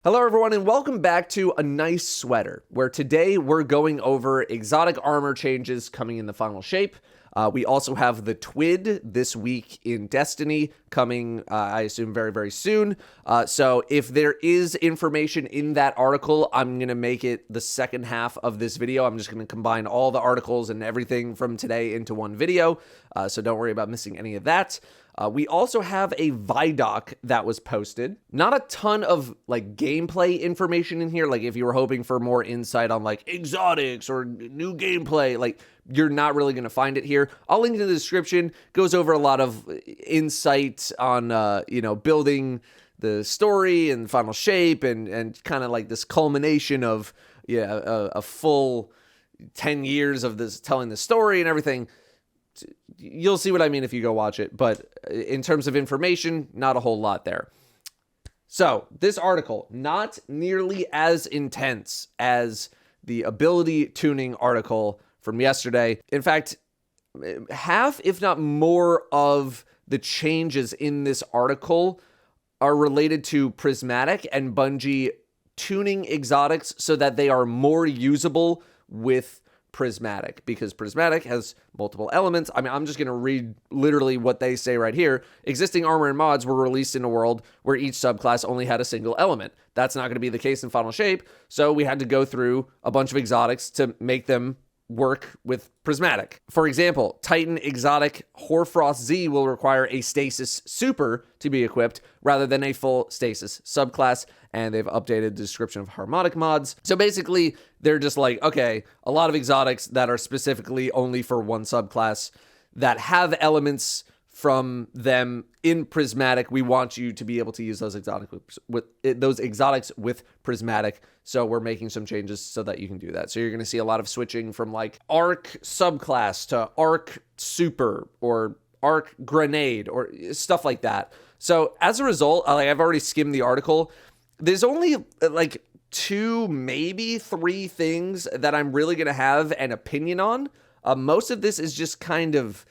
Hello everyone and welcome back to A Nice Sweater, where today we're going over exotic armor changes coming in the final shape. We also have the TWID this week in Destiny coming, I assume, very, very soon. So if there is information in that article, I'm going to make it the second half of this video. I'm just going to combine all the articles and everything from today into one video. So don't worry about missing any of that. We also have a Vidoc that was posted. Not a ton of like gameplay information in here. Like if you were hoping for more insight on like exotics or new gameplay, like you're not really going to find it here. I'll link in the description. Goes over a lot of insight on, building the story and final shape and kind of like this culmination of, a full 10 years of this telling the story and everything. You'll see what I mean if you go watch it, but in terms of information, not a whole lot there. So this article, not nearly as intense as the ability tuning article from yesterday. In fact, half, if not more, of the changes in this article are related to prismatic and bungie tuning exotics so that they are more usable with prismatic, because prismatic has multiple elements. I mean, I'm just going to read literally what they say right here. Existing armor and mods were released in a world where each subclass only had a single element. That's not going to be the case in final shape, so we had to go through a bunch of exotics to make them work with prismatic. For example, Titan exotic Hoarfrost Z will require a stasis super to be equipped rather than a full stasis subclass, and they've updated the description of harmonic mods. So basically, they're just like, okay, a lot of exotics that are specifically only for one subclass that have elements from them in prismatic, we want you to be able to use those exotics with prismatic. So we're making some changes so that you can do that. So you're going to see a lot of switching from like arc subclass to arc super or arc grenade or stuff like that. So as a result, I've already skimmed the article. There's only like 2, maybe 3 things that I'm really going to have an opinion on. Most of this is just kind of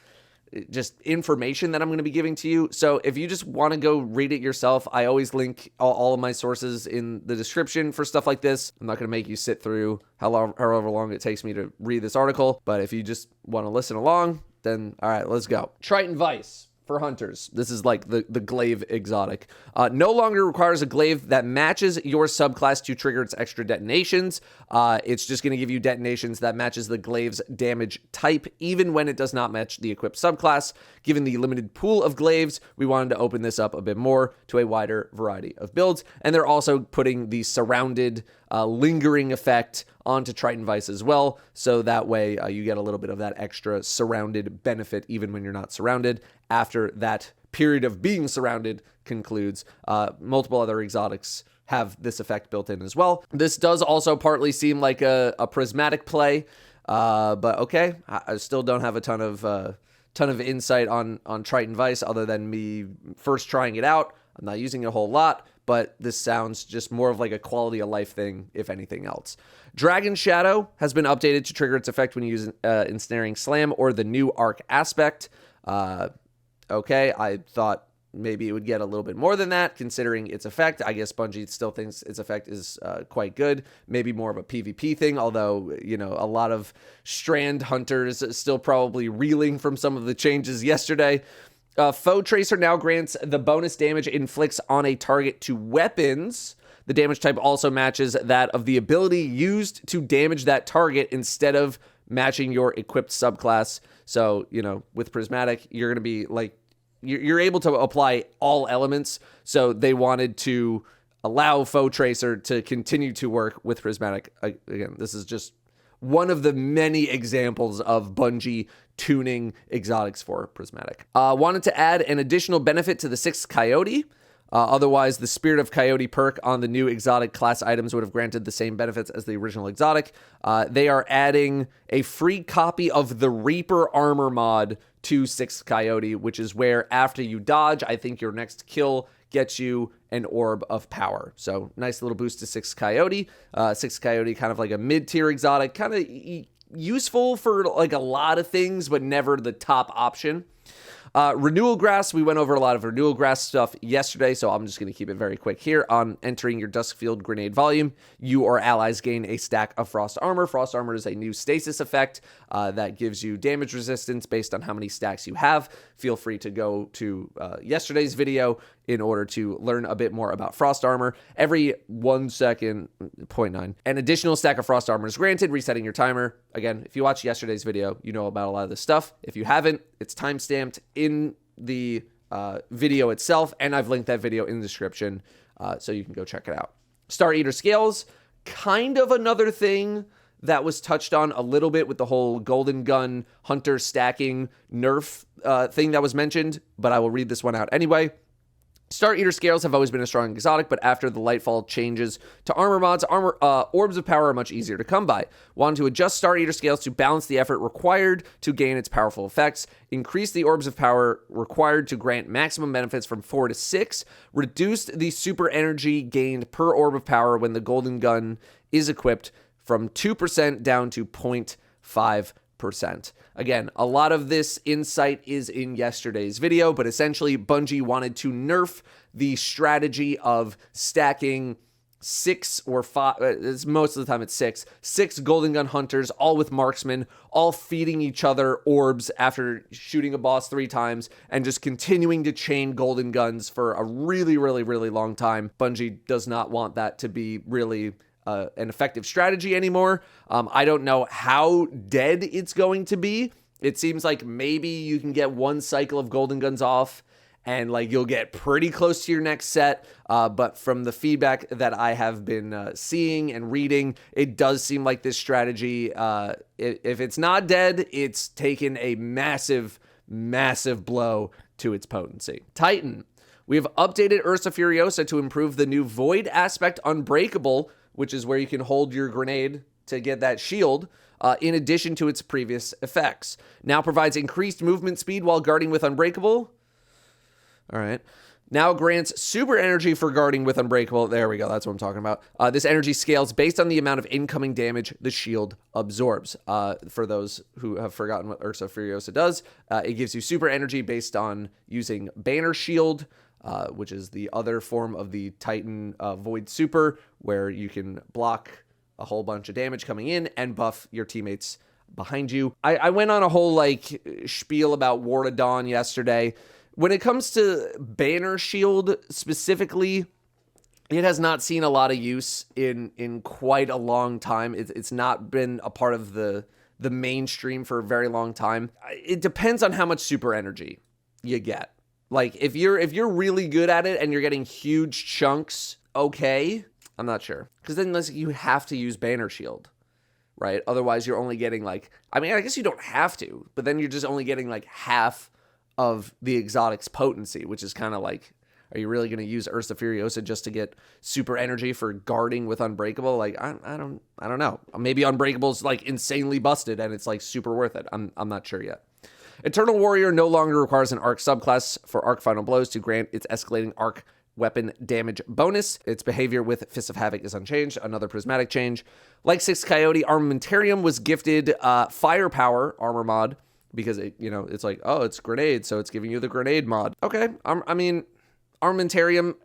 just information that I'm going to be giving to you. So if you just want to go read it yourself, I always link all of my sources in the description for stuff like this. I'm not going to make you sit through however long it takes me to read this article. But if you just want to listen along, then all right, let's go. Triton Vice. For hunters, this is like the glaive exotic. No longer requires a glaive that matches your subclass to trigger its extra detonations. It's just going to give you detonations that matches the glaive's damage type, even when it does not match the equipped subclass. Given the limited pool of glaives, we wanted to open this up a bit more to a wider variety of builds. And they're also putting the surrounded lingering effect onto Triton Vice as well, so that way you get a little bit of that extra surrounded benefit even when you're not surrounded. After that period of being surrounded concludes, multiple other exotics have this effect built in as well. This does also partly seem like a prismatic play, but okay, I still don't have a ton of insight on Triton Vice other than me first trying it out. I'm not using it a whole lot, but this sounds just more of like a quality of life thing, if anything else. Dragon Shadow has been updated to trigger its effect when you use Ensnaring Slam or the new Arc Aspect. Okay, I thought maybe it would get a little bit more than that, considering its effect. I guess Bungie still thinks its effect is quite good. Maybe more of a PvP thing, although, a lot of Strand hunters still probably reeling from some of the changes yesterday. Foe Tracer now grants the bonus damage it inflicts on a target to weapons. The damage type also matches that of the ability used to damage that target instead of matching your equipped subclass. So, with Prismatic, you're going to be like, you're able to apply all elements. So they wanted to allow Foe Tracer to continue to work with Prismatic. Again, this is just one of the many examples of Bungie tuning exotics for prismatic. Wanted to add an additional benefit to the 6th Coyote. Otherwise, the Spirit of Coyote perk on the new exotic class items would have granted the same benefits as the original exotic. They are adding a free copy of the Reaper armor mod to 6th Coyote, which is where after you dodge, I think your next kill gets you an Orb of Power. So nice little boost to 6th Coyote. 6th Coyote, kind of like a mid-tier exotic, kind of useful for like a lot of things, but never the top option. Renewal Grass, we went over a lot of Renewal Grass stuff yesterday, so I'm just going to keep it very quick here. On entering your Duskfield Grenade volume, you or allies gain a stack of Frost Armor. Frost Armor is a new stasis effect that gives you damage resistance based on how many stacks you have. Feel free to go to yesterday's video in order to learn a bit more about Frost Armor. Every 1 second, 0.9, an additional stack of Frost Armor is granted, resetting your timer. Again, if you watched yesterday's video, you know about a lot of this stuff. If you haven't, it's timestamped in the video itself, and I've linked that video in the description, so you can go check it out. Star Eater Scales, kind of another thing that was touched on a little bit with the whole Golden Gun Hunter stacking nerf thing that was mentioned, but I will read this one out anyway. Star Eater Scales have always been a strong exotic, but after the Lightfall changes to armor mods, orbs of power are much easier to come by. Want to adjust Star Eater Scales to balance the effort required to gain its powerful effects, increase the orbs of power required to grant maximum benefits from 4 to 6, reduced the super energy gained per orb of power when the Golden Gun is equipped from 2% down to 0.5%. Again, a lot of this insight is in yesterday's video, but essentially Bungie wanted to nerf the strategy of stacking 6 or 5, most of the time it's 6 Golden Gun Hunters, all with marksmen, all feeding each other orbs after shooting a boss 3 times, and just continuing to chain Golden Guns for a really, really, really long time. Bungie does not want that to be really an effective strategy anymore. I don't know how dead it's going to be. It seems like maybe you can get 1 cycle of Golden Guns off and like you'll get pretty close to your next set. But from the feedback that I have been seeing and reading, it does seem like this strategy, if it's not dead, it's taken a massive, massive blow to its potency. Titan. We have updated Ursa Furiosa to improve the new Void aspect Unbreakable, which is where you can hold your grenade to get that shield, in addition to its previous effects. Now provides increased movement speed while guarding with Unbreakable. All right. Now grants super energy for guarding with Unbreakable. There we go. That's what I'm talking about. This energy scales based on the amount of incoming damage the shield absorbs. For those who have forgotten what Ursa Furiosa does, it gives you super energy based on using Banner Shield, which is the other form of the Titan Void Super, where you can block a whole bunch of damage coming in and buff your teammates behind you. I went on a whole like spiel about War to Dawn yesterday. When it comes to Banner Shield specifically, it has not seen a lot of use in quite a long time. It's not been a part of the mainstream for a very long time. It depends on how much super energy you get. Like if you're really good at it and you're getting huge chunks, okay, I'm not sure. Because then you have to use Banner Shield, right? Otherwise you're only getting like, I mean, I guess you don't have to, but then you're just only getting like half of the exotic's potency, which is kind of like, are you really going to use Ursa Furiosa just to get super energy for guarding with Unbreakable? Like, I don't know. Maybe Unbreakable's like insanely busted and it's like super worth it. I'm not sure yet. Eternal Warrior no longer requires an arc subclass for arc final blows to grant its escalating arc weapon damage bonus. Its behavior with Fists of Havoc is unchanged, another prismatic change. Like 6 Coyote, Armamentarium was gifted firepower armor mod because it's like, oh, it's grenade, so it's giving you the grenade mod. Okay, I mean, Armamentarium,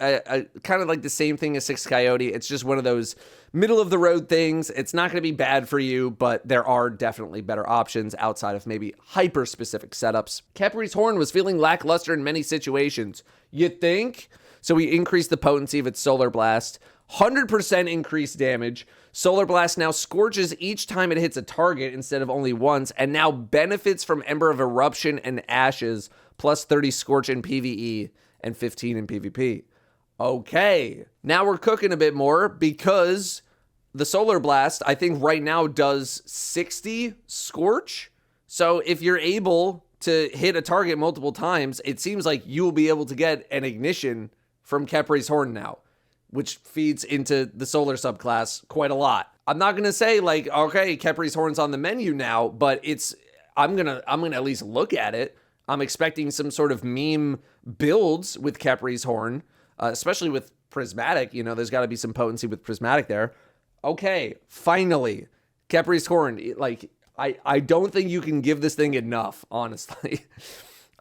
kind of like the same thing as 6 Coyote. It's just one of those middle of the road things. It's not going to be bad for you, but there are definitely better options outside of maybe hyper specific setups. Khepri's Horn was feeling lackluster in many situations. You think? So we increased the potency of its Solar Blast, 100% increased damage. Solar Blast now scorches each time it hits a target instead of only once, and now benefits from Ember of Eruption and Ashes, plus 30 Scorch in PvE and 15 in PvP. Okay, now we're cooking a bit more because the Solar Blast, I think right now does 60 Scorch. So if you're able to hit a target multiple times, it seems like you'll be able to get an ignition from Khepri's Horn now, which feeds into the Solar subclass quite a lot. I'm not going to say like, okay, Khepri's Horn's on the menu now, but I'm going to at least look at it. I'm expecting some sort of meme builds with Khepri's Horn, especially with Prismatic. There's got to be some potency with Prismatic there. Okay, finally, Khepri's Horn. Like, I don't think you can give this thing enough, honestly.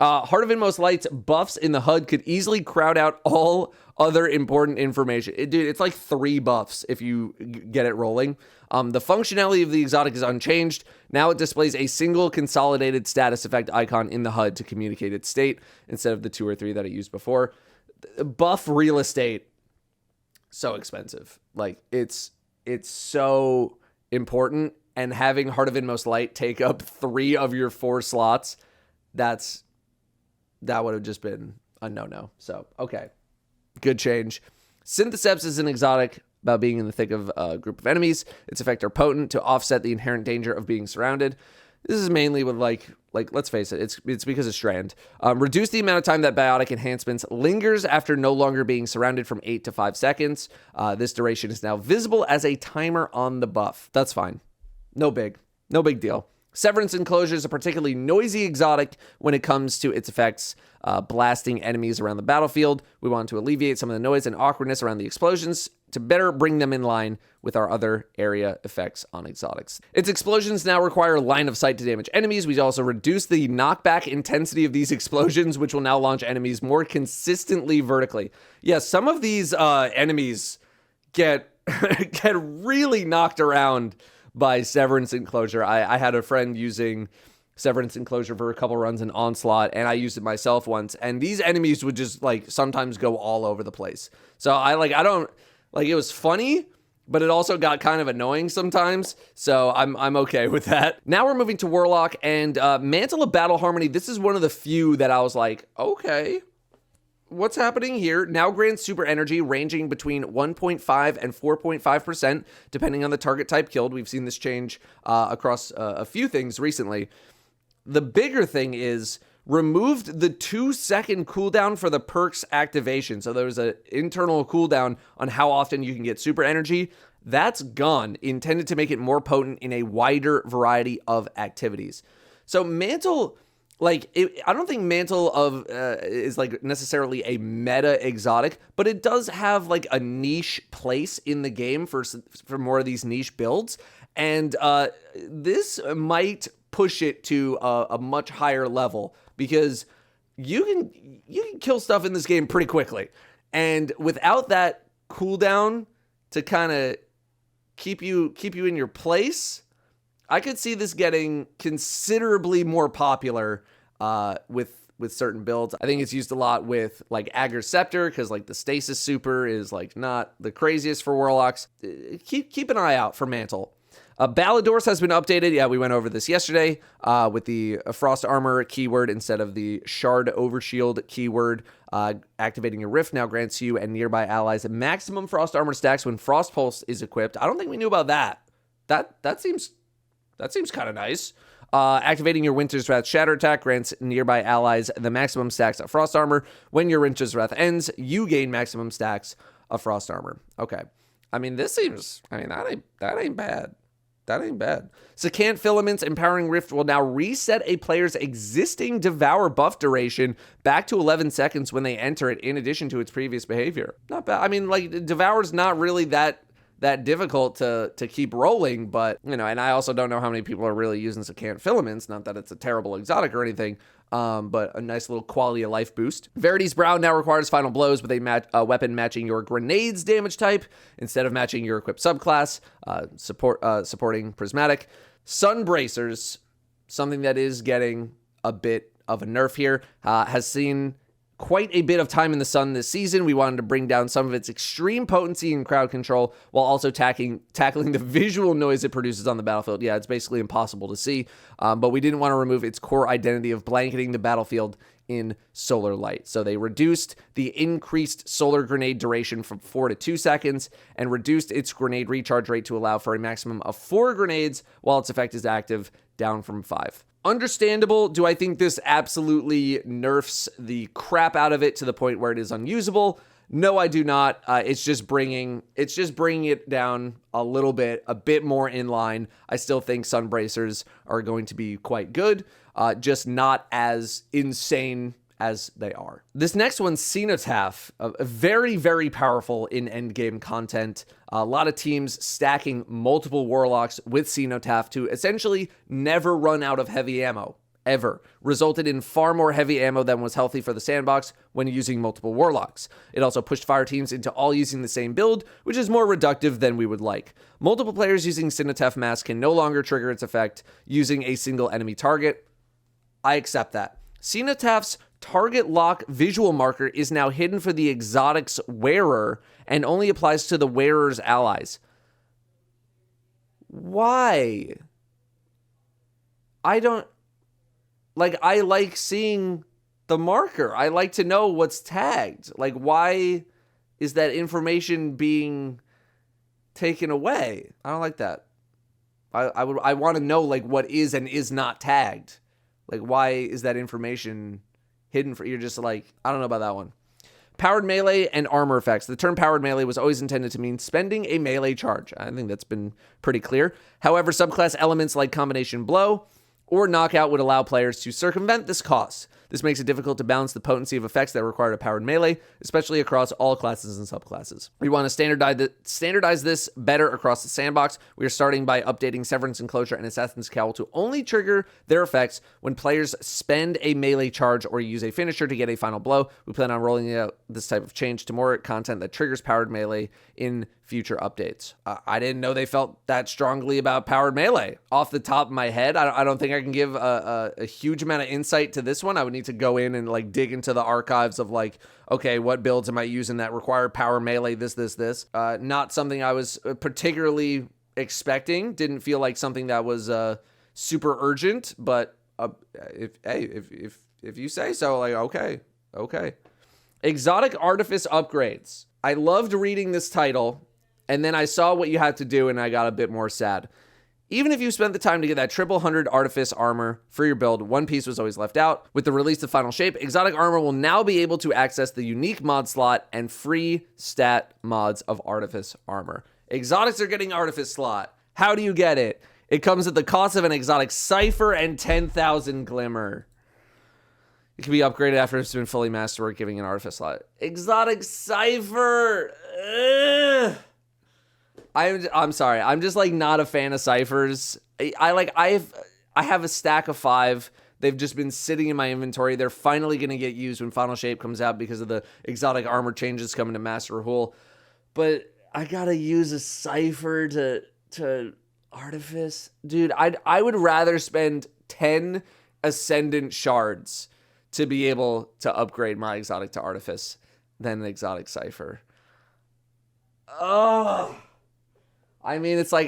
Heart of Inmost Light's buffs in the HUD could easily crowd out all other important information. Dude, it's like 3 buffs if you get it rolling. The functionality of the exotic is unchanged. Now it displays a single consolidated status effect icon in the HUD to communicate its state instead of the 2 or 3 that it used before. Buff real estate, so expensive. Like, it's so important, and having Heart of Inmost Light take up 3 of your 4 slots, that would have just been a no-no. So, okay. Good change. Syntheseps is an exotic about being in the thick of a group of enemies. Its effects are potent to offset the inherent danger of being surrounded. This is mainly with, like let's face it, it's because of Strand. Reduce the amount of time that biotic enhancements lingers after no longer being surrounded from 8 to 5 seconds. This duration is now visible as a timer on the buff. That's fine. No big deal. Severance Enclosure is a particularly noisy exotic when it comes to its effects, blasting enemies around the battlefield. We want to alleviate some of the noise and awkwardness around the explosions to better bring them in line with our other area effects on exotics. Its explosions now require line of sight to damage enemies. We also reduce the knockback intensity of these explosions, which will now launch enemies more consistently vertically. Yeah, some of these enemies get really knocked around by Severance Enclosure. I had a friend using Severance Enclosure for a couple runs in Onslaught, and I used it myself once, and these enemies would just sometimes go all over the place. So it was funny, but it also got kind of annoying sometimes, so I'm okay with that. Now we're moving to Warlock, and Mantle of Battle Harmony. This is one of the few that I was like, okay, what's happening here? Now grants super energy ranging between 1.5 and 4.5%, depending on the target type killed. We've seen this change across a few things recently. The bigger thing is removed the 2-second cooldown for the perk's activation. So there's an internal cooldown on how often you can get super energy. That's gone, intended to make it more potent in a wider variety of activities. So Mantle... I don't think Mantle of is necessarily a meta exotic, but it does have a niche place in the game for more of these niche builds, and this might push it to a much higher level because you can kill stuff in this game pretty quickly, and without that cooldown to kind of keep you in your place, I could see this getting considerably more popular with certain builds. I think it's used a lot with Agar Scepter because the Stasis Super is not the craziest for Warlocks. Keep an eye out for Mantle. Ballador's has been updated. Yeah, we went over this yesterday with the Frost Armor keyword instead of the Shard Overshield keyword. Activating your Rift now grants you and nearby allies maximum Frost Armor stacks when Frost Pulse is equipped. I don't think we knew about that. That seems kind of nice. Activating your Winter's Wrath Shatter attack grants nearby allies the maximum stacks of Frost Armor. When your Winter's Wrath ends, you gain maximum stacks of Frost Armor. Okay. I mean, that ain't bad. That ain't bad. Secant Filament's Empowering Rift will now reset a player's existing Devour buff duration back to 11 seconds when they enter it, in addition to its previous behavior. Not bad. I mean, Devour's not really that difficult to keep rolling, but, and I also don't know how many people are really using Secant Filaments, not that it's a terrible exotic or anything, but a nice little quality of life boost. Verity's Brow now requires final blows with a weapon matching your grenade's damage type instead of matching your equipped subclass, supporting prismatic. Sun Bracers, something that is getting a bit of a nerf here, has seen quite a bit of time in the sun this season. We wanted to bring down some of its extreme potency and crowd control while also tackling the visual noise it produces on the battlefield. Yeah, it's basically impossible to see, but we didn't want to remove its core identity of blanketing the battlefield in solar light. So they reduced the increased solar grenade duration from 4 to 2 seconds and reduced its grenade recharge rate to allow for a maximum of 4 grenades while its effect is active, down from 5. Understandable. Do I think this absolutely nerfs the crap out of it to the point where it is unusable? No, I do not. It's just bringing it down a bit more in line. I still think Sun Bracers are going to be quite good, just not as insane as they are. This next one's Cenotaph, very, very powerful in endgame content. A lot of teams stacking multiple Warlocks with Cenotaph to essentially never run out of heavy ammo. ever, resulted in far more heavy ammo than was healthy for the sandbox when using multiple warlocks. It also pushed fire teams into all using the same build, which is more reductive than we would like. Multiple players using Cenotaph Mask can no longer trigger its effect using a single enemy target. I accept that. Cenotaph's target lock visual marker is now hidden for the exotic's wearer and only applies to the wearer's allies. Why? I like seeing the marker. I like to know what's tagged. Like, why is that information being taken away? I don't like that. I want to know, like, what is and is not tagged. Like, why is that information hidden you're just like, I don't know about that one. Powered melee and armor effects. The term powered melee was always intended to mean spending a melee charge. I think that's been pretty clear. However, subclass elements like combination blow or knockout would allow players to circumvent this cost. This makes it difficult to balance the potency of effects that require a powered melee, especially across all classes and subclasses. We want to standardize this better across the sandbox. We are starting by updating Severance Enclosure and Assassin's Cowl to only trigger their effects when players spend a melee charge or use a finisher to get a final blow. We plan on rolling out this type of change to more content that triggers powered melee in future updates. I didn't know they felt that strongly about powered melee. Off the top of my head, I don't think I can give a huge amount of insight to this one. I would need to go in and like dig into the archives of like, okay, what builds am I using that require power melee, this. Not something I was particularly expecting. Didn't feel like something that was super urgent, but if you say so, like, okay. Exotic Artifice Upgrades. I loved reading this title, and then I saw what you had to do, and I got a bit more sad. Even if you spent the time to get that 100 Artifice armor for your build, one piece was always left out. With the release of Final Shape, Exotic Armor will now be able to access the unique mod slot and free stat mods of Artifice armor. Exotics are getting Artifice slot. How do you get it? It comes at the cost of an Exotic Cipher and 10,000 Glimmer. It can be upgraded after it's been fully mastered, giving an Artifice slot. Exotic Cipher! Ugh. I'm sorry. I'm just like not a fan of ciphers. I have a stack of 5. They've just been sitting in my inventory. They're finally going to get used when Final Shape comes out because of the exotic armor changes coming to Master Rahul. But I gotta use a cipher to Artifice. Dude, I would rather spend 10 Ascendant shards to be able to upgrade my exotic to Artifice than an exotic cipher. Oh, I mean, it's like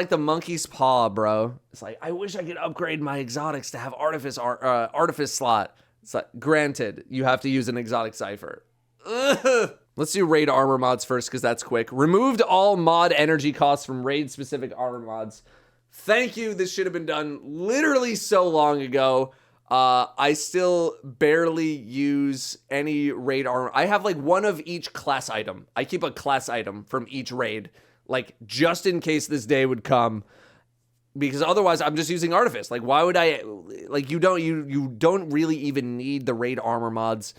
the monkey's paw, bro. It's like, I wish I could upgrade my exotics to have Artifice slot. It's like, granted, you have to use an exotic cipher. Ugh. Let's do raid armor mods first, because that's quick. Removed all mod energy costs from raid-specific armor mods. Thank you. This should have been done literally so long ago. I still barely use any raid armor. I have like one of each class item. I keep a class item from each raid, like just in case this day would come, because otherwise I'm just using Artifice. Like, why would I, like, you don't really even need the raid armor mods.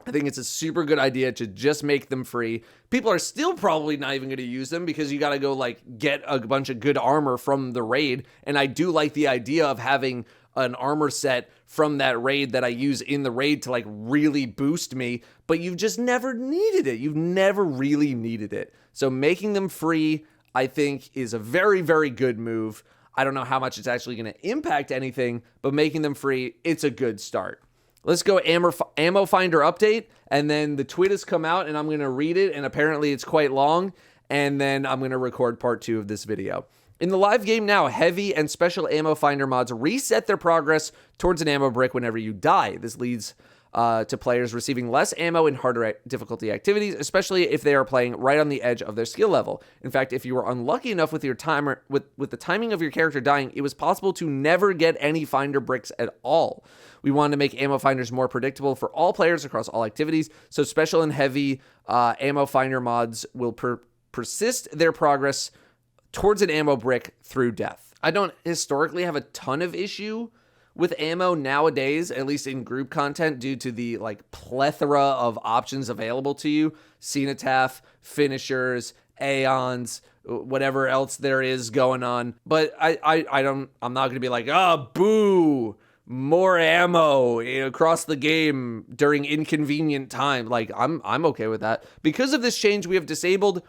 I think it's a super good idea to just make them free. People are still probably not even going to use them because you got to go like get a bunch of good armor from the raid. And I do like the idea of having an armor set from that raid that I use in the raid to like really boost me, but you've just never needed it. You've never really needed it. So making them free, I think, is a very, very good move. I don't know how much it's actually going to impact anything, but making them free, it's a good start. Let's go ammo finder update, and then the tweet has come out, and I'm going to read it, and apparently it's quite long, and then I'm going to record part 2 of this video. In the live game now, heavy and special ammo finder mods reset their progress towards an ammo brick whenever you die. This leads to players receiving less ammo in harder difficulty activities, especially if they are playing right on the edge of their skill level. In fact, if you were unlucky enough with your timer, with the timing of your character dying, it was possible to never get any finder bricks at all. We wanted to make ammo finders more predictable for all players across all activities, so special and heavy ammo finder mods will persist their progress towards an ammo brick through death. I don't historically have a ton of issue with ammo nowadays, at least in group content, due to the like plethora of options available to you. Cenotaph, finishers, Aeons, whatever else there is going on. But I'm not going to be like, oh, boo. more ammo across the game during inconvenient time. Like, I'm okay with that. Because of this change, we have disabled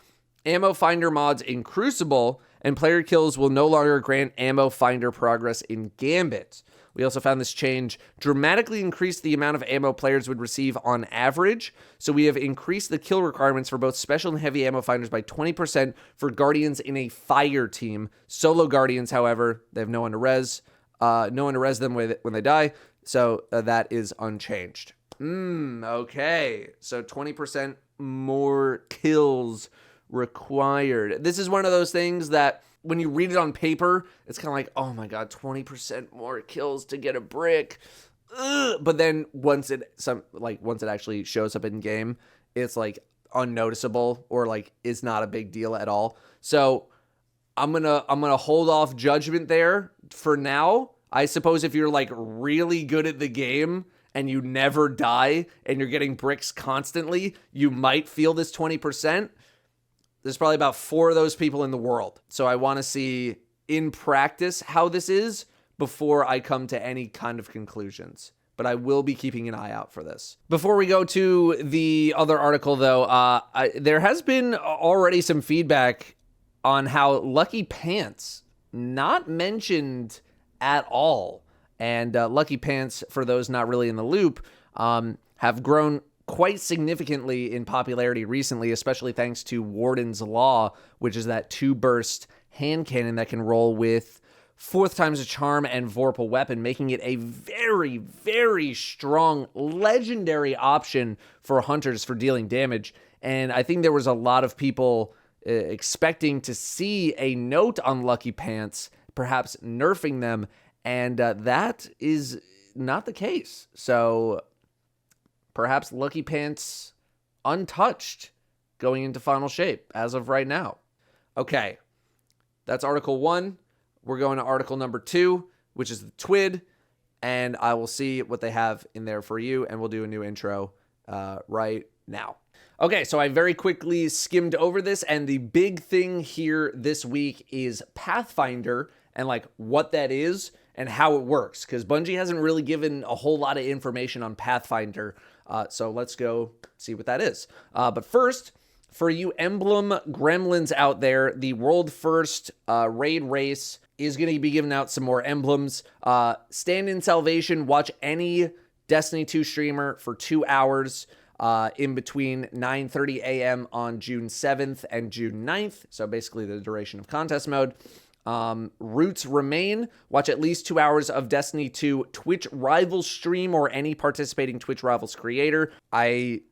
ammo finder mods in Crucible, and player kills will no longer grant ammo finder progress in Gambit. We also found this change dramatically increased the amount of ammo players would receive on average. So we have increased the kill requirements for both special and heavy ammo finders by 20% for Guardians in a fire team. Solo Guardians, however, they have no one to res. No one to res them when they die. So that is unchanged. Okay. So 20% more kills required. This is one of those things that when you read it on paper, it's kind of like, oh my God, 20% more kills to get a brick. Ugh. But then once it actually shows up in game, it's like unnoticeable or like it's not a big deal at all. So I'm gonna hold off judgment there for now. I suppose if you're like really good at the game and you never die and you're getting bricks constantly, you might feel this 20%. There's probably about 4 of those people in the world. So I want to see in practice how this is before I come to any kind of conclusions. But I will be keeping an eye out for this. Before we go to the other article, though, there has been already some feedback on how Lucky Pants, not mentioned at all. And Lucky Pants, for those not really in the loop, have grown quite significantly in popularity recently, especially thanks to Warden's Law, which is that 2-burst hand cannon that can roll with 4th times a charm and Vorpal weapon, making it a very, very strong, legendary option for hunters for dealing damage. And I think there was a lot of people expecting to see a note on Lucky Pants, perhaps nerfing them, and that is not the case. So perhaps Lucky Pants untouched going into final shape as of right now. Okay, that's Article 1. We're going to Article number 2, which is the TWID, and I will see what they have in there for you, and we'll do a new intro right now. Okay, so I very quickly skimmed over this, and the big thing here this week is Pathfinder and like what that is and how it works, because Bungie hasn't really given a whole lot of information on Pathfinder. So let's go see what that is. But first, for you Emblem gremlins out there, the world first raid race is going to be giving out some more emblems. Stand in Salvation, watch any Destiny 2 streamer for 2 hours in between 9:30 a.m. on June 7th and June 9th. So basically the duration of contest mode. Roots remain. Watch at least 2 hours of Destiny 2 Twitch Rivals stream or any participating Twitch Rivals creator. I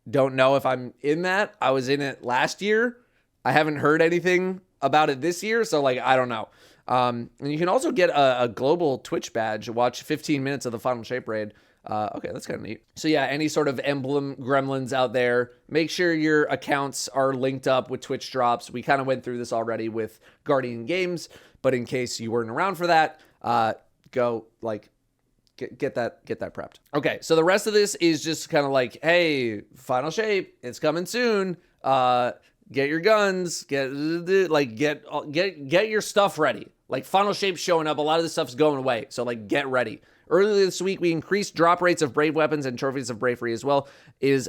don't know if I'm in that. I was in it last year. I haven't heard anything about it this year, so like I don't know. And you can also get a global Twitch badge. Watch 15 minutes of the Final Shape raid. Okay, that's kind of neat. So yeah, any sort of emblem gremlins out there, make sure your accounts are linked up with Twitch drops. We kind of went through this already with Guardian Games, but in case you weren't around for that, go like get that prepped. Okay, so the rest of this is just kind of like, hey, Final Shape, it's coming soon. Get your guns, get your stuff ready. Like Final Shape's showing up, a lot of this stuff's going away, so like get ready. Earlier this week, we increased drop rates of brave weapons and trophies of bravery as well as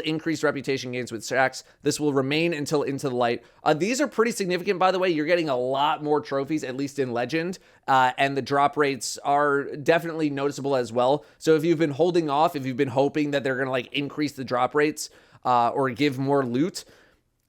increased reputation gains with stacks. This will remain until Into the Light. These are pretty significant, by the way. You're getting a lot more trophies, at least in Legend, and the drop rates are definitely noticeable as well. So if you've been holding off, if you've been hoping that they're going to like increase the drop rates or give more loot,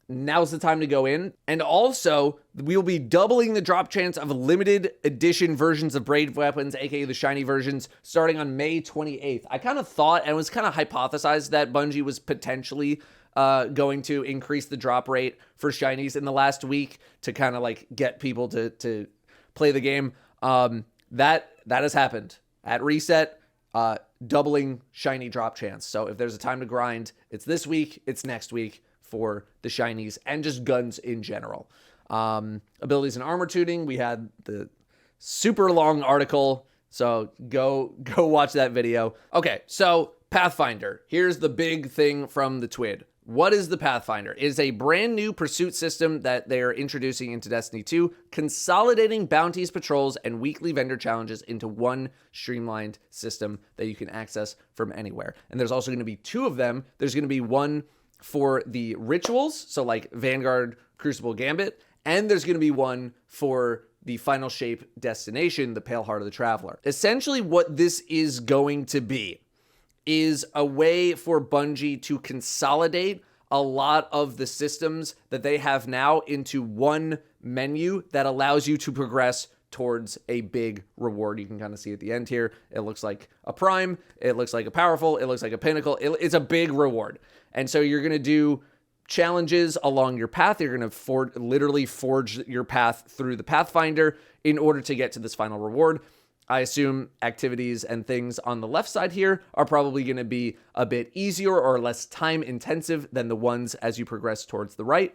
now's the time to go in. And also, we will be doubling the drop chance of limited edition versions of brave weapons, aka the shiny versions, starting on May 28th. I kind of thought, and it was kind of hypothesized, that Bungie was potentially going to increase the drop rate for shinies in the last week to kind of like get people to play the game. That has happened at reset, doubling shiny drop chance. So if there's a time to grind, it's this week, it's next week for the shinies and just guns in general. Abilities and armor tuning, we had the super long article, so go watch that video. Okay, so Pathfinder, here's the big thing from the TWID. What is the Pathfinder? It is a brand new pursuit system that they're introducing into Destiny 2, consolidating bounties, patrols, and weekly vendor challenges into one streamlined system that you can access from anywhere. And there's also going to be two of them. There's going to be one for the rituals, so like Vanguard, Crucible, Gambit, and there's going to be one for the final shape destination, the Pale Heart of the Traveler. Essentially, what this is going to be is a way for Bungie to consolidate a lot of the systems that they have now into one menu that allows you to progress towards a big reward. You can kind of see at the end here, it looks like a prime, it looks like a powerful, it looks like a pinnacle. It's a big reward. And so you're going to do challenges along your path. You're going to literally forge your path through the Pathfinder in order to get to this final reward. I assume activities and things on the left side here are probably going to be a bit easier or less time intensive than the ones as you progress towards the right.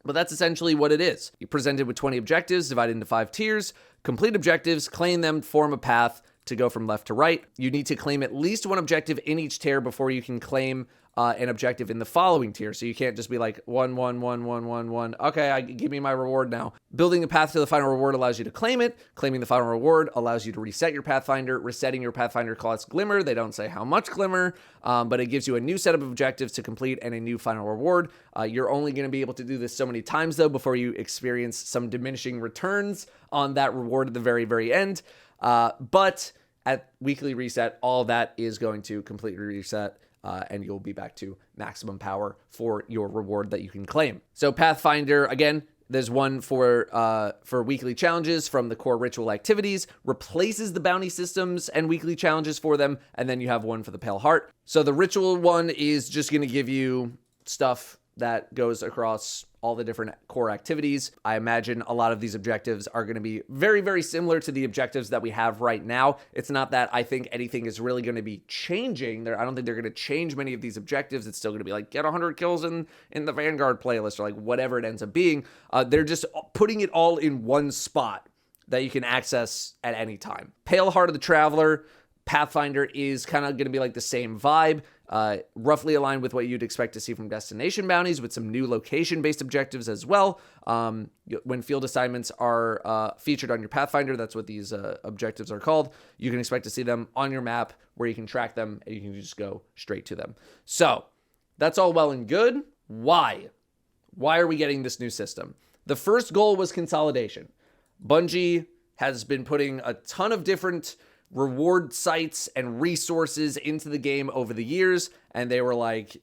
But that's essentially what it is. You're presented with 20 objectives divided into 5 tiers. Complete objectives, claim them, form a path to go from left to right. You need to claim at least one objective in each tier before you can claim an objective in the following tier. So you can't just be like 1, 1, 1, 1, 1, 1. Okay, give me my reward now. Building a path to the final reward allows you to claim it. Claiming the final reward allows you to reset your Pathfinder. Resetting your Pathfinder costs Glimmer. They don't say how much Glimmer, but it gives you a new set of objectives to complete and a new final reward. You're only going to be able to do this so many times, though, before you experience some diminishing returns on that reward at the very, very end. But at weekly reset, all that is going to completely reset. And you'll be back to maximum power for your reward that you can claim. So Pathfinder, again, there's one for weekly challenges from the core ritual activities, replaces the bounty systems and weekly challenges for them, and then you have one for the Pale Heart. So the ritual one is just going to give you stuff that goes across all the different core activities. I imagine a lot of these objectives are going to be very, very similar to the objectives that we have right now. It's not that I think anything is really going to be changing there. I don't think they're going to change many of these objectives. It's still going to be like, get 100 kills in the Vanguard playlist, or like whatever it ends up being. They're just putting it all in one spot that you can access at any time. Pale Heart of the Traveler, Pathfinder is kind of going to be like the same vibe. Roughly aligned with what you'd expect to see from destination bounties, with some new location-based objectives as well. When field assignments are featured on your Pathfinder, that's what these objectives are called, you can expect to see them on your map where you can track them and you can just go straight to them. So that's all well and good. Why? Why are we getting this new system? The first goal was consolidation. Bungie has been putting a ton of different reward sites and resources into the game over the years, and they were like,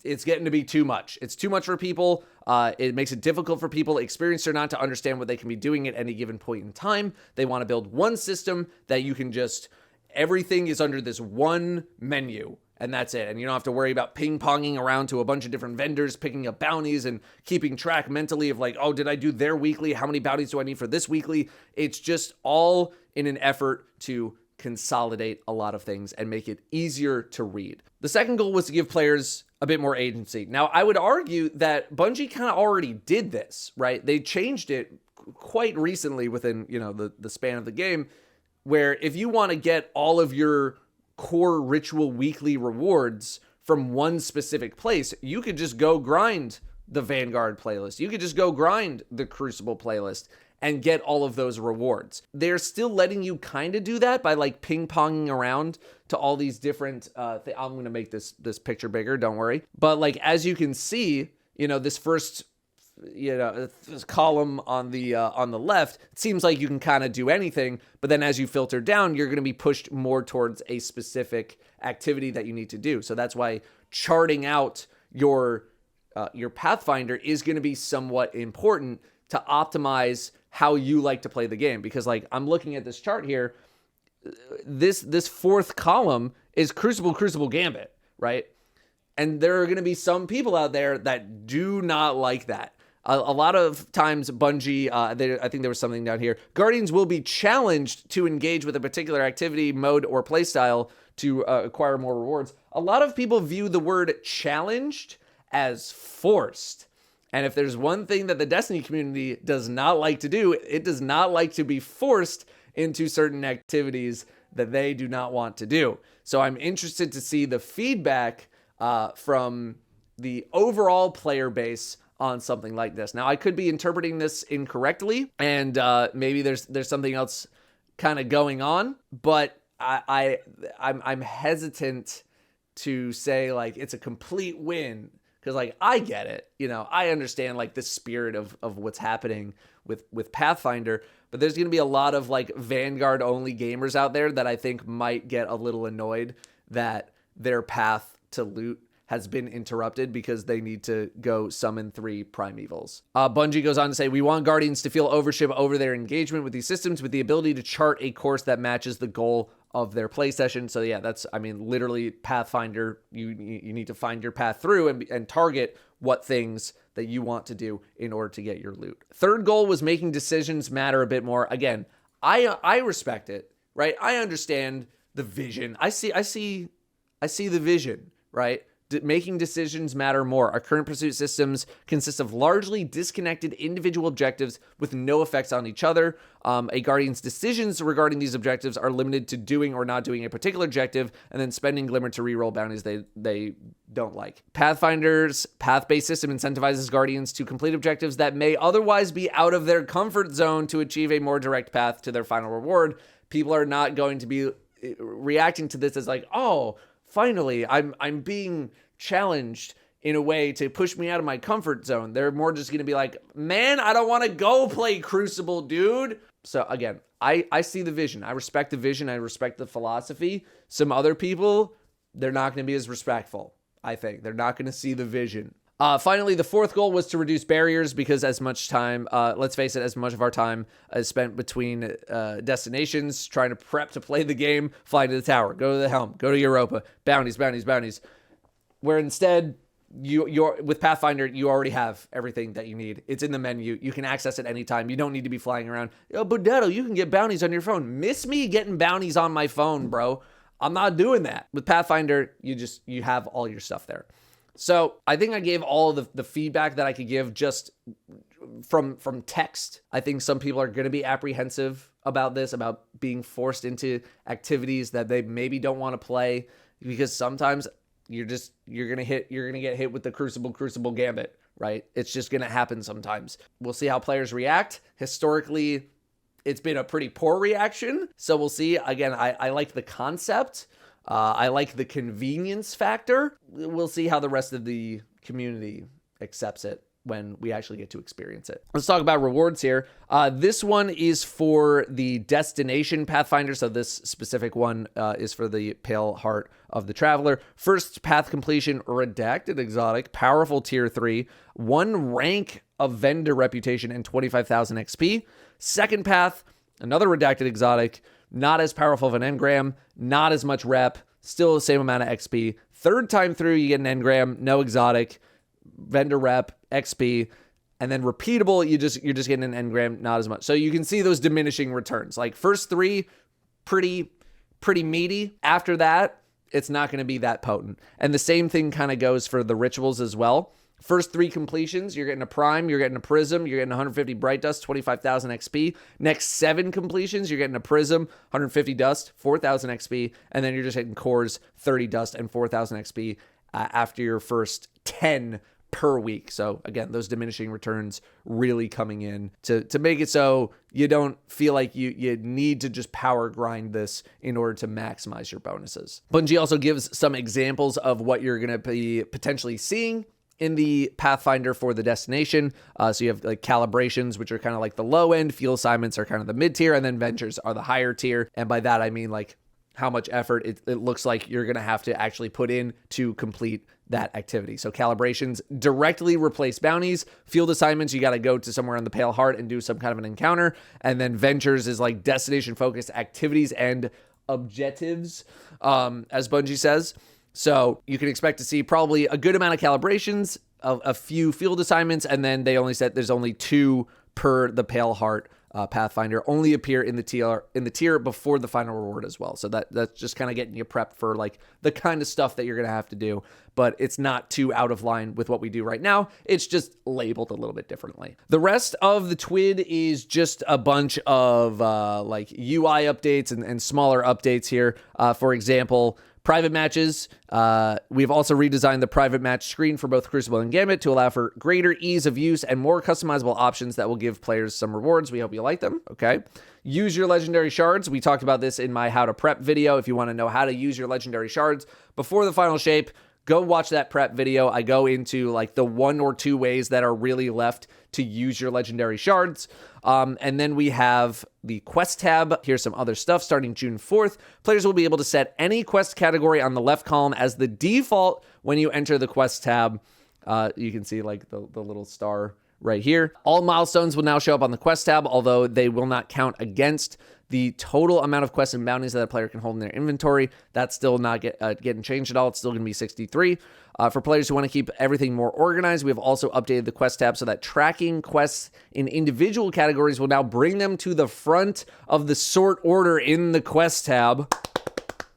it's getting to be too much. It's too much for people. It makes it difficult for people, experienced or not, to understand what they can be doing at any given point in time. They want to build one system that you can just, everything is under this one menu, and that's it. And you don't have to worry about ping-ponging around to a bunch of different vendors, picking up bounties and keeping track mentally of like, oh, did I do their weekly? How many bounties do I need for this weekly? It's just all in an effort to consolidate a lot of things and make it easier to read. The second goal was to give players a bit more agency. Now, I would argue that Bungie kind of already did this, right? They changed it quite recently within, the span of the game, where if you want to get all of your core ritual weekly rewards from one specific place, you could just go grind the Vanguard playlist. You could just go grind the Crucible playlist and get all of those rewards. They're still letting you kind of do that by like ping-ponging around to all these different I'm going to make this picture bigger, don't worry. But like, as you can see, this first this column on the left, it seems like you can kind of do anything, but then as you filter down, you're going to be pushed more towards a specific activity that you need to do. So that's why charting out your Pathfinder is going to be somewhat important to optimize how you like to play the game. Because like, I'm looking at this chart here, this fourth column is Crucible Gambit, right? And there are going to be some people out there that do not like that. A lot of times Bungie, I think there was something down here, Guardians will be challenged to engage with a particular activity, mode, or playstyle to acquire more rewards. A lot of people view the word challenged as forced. And if there's one thing that the Destiny community does not like to do, it does not like to be forced into certain activities that they do not want to do. So I'm interested to see the feedback from the overall player base on something like this. Now, I could be interpreting this incorrectly, and maybe there's something else kind of going on, but I'm hesitant to say like it's a complete win, because like I get it, I understand like the spirit of what's happening with Pathfinder, but there's going to be a lot of like Vanguard only gamers out there that I think might get a little annoyed that their path to loot has been interrupted because they need to go summon 3 primevals. Bungie goes on to say, we want Guardians to feel ownership over their engagement with these systems with the ability to chart a course that matches the goal of their play session. So yeah, that's, literally Pathfinder, you need to find your path through and target what things that you want to do in order to get your loot. Third goal was making decisions matter a bit more. Again, I respect it, right? I understand the vision. I see the vision, right? Making decisions matter more. Our current pursuit systems consist of largely disconnected individual objectives with no effects on each other. A Guardian's decisions regarding these objectives are limited to doing or not doing a particular objective, and then spending Glimmer to reroll bounties they don't like. Pathfinder's path-based system incentivizes Guardians to complete objectives that may otherwise be out of their comfort zone to achieve a more direct path to their final reward. People are not going to be reacting to this as like, oh, finally, I'm being challenged in a way to push me out of my comfort zone. They're more just going to be like, man, I don't want to go play Crucible, dude. So again, I see the vision. I respect the vision. I respect the philosophy. Some other people, they're not going to be as respectful, I think. They're not going to see the vision. Finally, the fourth goal was to reduce barriers because as much time, let's face it, as much of our time is spent between destinations, trying to prep to play the game, fly to the tower, go to the helm, go to Europa, bounties. Where instead, you're with Pathfinder, you already have everything that you need. It's in the menu. You can access it anytime. You don't need to be flying around. Yo, but Datto, you can get bounties on your phone. Miss me getting bounties on my phone, bro. I'm not doing that. With Pathfinder, you have all your stuff there. So I think I gave all of the feedback that I could give just from text. I think some people are going to be apprehensive about this, about being forced into activities that they maybe don't want to play, because sometimes you're going to get hit with the Crucible Gambit, right? It's just going to happen sometimes. We'll see how players react. Historically, it's been a pretty poor reaction. So we'll see. Again, I like the concept. I like the convenience factor. We'll see how the rest of the community accepts it when we actually get to experience it. Let's talk about rewards here. This one is for the destination Pathfinder. So this specific one is for the Pale Heart of the Traveler. First path completion, redacted exotic, powerful tier 3, 1 rank of vendor reputation and 25,000 XP. Second path, another redacted exotic, not as powerful of an engram, not as much rep, still the same amount of XP. Third time through, you get an engram, no exotic, vendor rep, XP, and then repeatable, you're just getting an engram, not as much. So you can see those diminishing returns. Like first 3, pretty meaty. After that, it's not going to be that potent. And the same thing kind of goes for the rituals as well. First 3 completions, you're getting a Prime, you're getting a Prism, you're getting 150 Bright Dust, 25,000 XP. Next 7 completions, you're getting a Prism, 150 Dust, 4,000 XP. And then you're just hitting Cores, 30 Dust, and 4,000 XP after your first 10 per week. So again, those diminishing returns really coming in to make it so you don't feel like you need to just power grind this in order to maximize your bonuses. Bungie also gives some examples of what you're going to be potentially seeing in the Pathfinder for the destination. So you have like calibrations, which are kind of like the low end, field assignments are kind of the mid tier, and then ventures are the higher tier. And by that, I mean like how much effort it looks like you're going to have to actually put in to complete that activity. So calibrations directly replace bounties. Field assignments, you got to go to somewhere on the Pale Heart and do some kind of an encounter. And then ventures is like destination focused activities and objectives, as Bungie says. So you can expect to see probably a good amount of calibrations, a few field assignments, and then they only said there's only 2 per the Pale Heart Pathfinder, only appear in the tier before the final reward as well. So that's just kind of getting you prepped for like the kind of stuff that you're going to have to do, but it's not too out of line with what we do right now. It's just labeled a little bit differently. The rest of the TWID is just a bunch of like UI updates and smaller updates here. For example, Private matches. We've also redesigned the private match screen for both Crucible and Gambit to allow for greater ease of use and more customizable options that will give players some rewards. We hope you like them. Okay. Use your legendary shards. We talked about this in my how to prep video. If you want to know how to use your legendary shards before the final shape, go watch that prep video. I go into like the 1 or 2 ways that are really left to use your legendary shards. And then we have the quest tab. Here's some other stuff. Starting June 4th, players will be able to set any quest category on the left column as the default when you enter the quest tab. You can see like the little star right here. All milestones will now show up on the quest tab, although they will not count against the total amount of quests and bounties that a player can hold in their inventory. That's still not getting changed at all. It's still going to be 63. For players who want to keep everything more organized, we have also updated the quest tab so that tracking quests in individual categories will now bring them to the front of the sort order in the quest tab.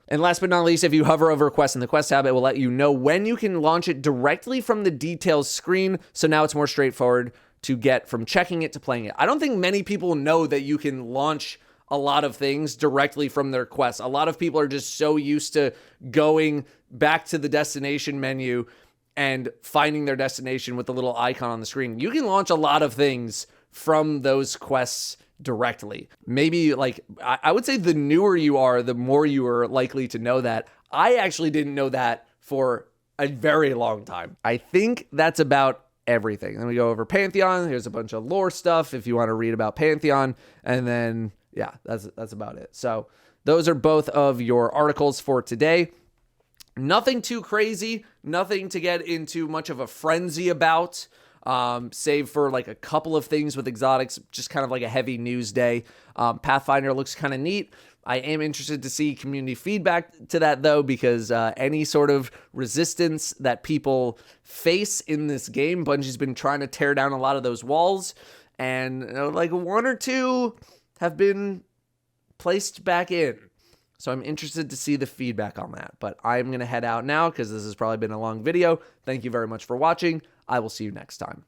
And last but not least, if you hover over a quest in the quest tab, it will let you know when you can launch it directly from the details screen. So now it's more straightforward to get from checking it to playing it. I don't think many people know that you can launch a lot of things directly from their quests. A lot of people are just so used to going back to the destination menu and finding their destination with the little icon on the screen. You can launch a lot of things from those quests directly. Maybe like, I would say the newer you are, the more you are likely to know that. I actually didn't know that for a very long time. I think that's about everything. Then we go over Pantheon. Here's a bunch of lore stuff if you want to read about Pantheon. And then, yeah, that's about it. So those are both of your articles for today. Nothing too crazy, nothing to get into much of a frenzy about, save for like a couple of things with exotics, just kind of like a heavy news day. Pathfinder looks kind of neat. I am interested to see community feedback to that, though, because any sort of resistance that people face in this game, Bungie's been trying to tear down a lot of those walls, and like 1 or 2 have been placed back in. So I'm interested to see the feedback on that. But I'm going to head out now because this has probably been a long video. Thank you very much for watching. I will see you next time.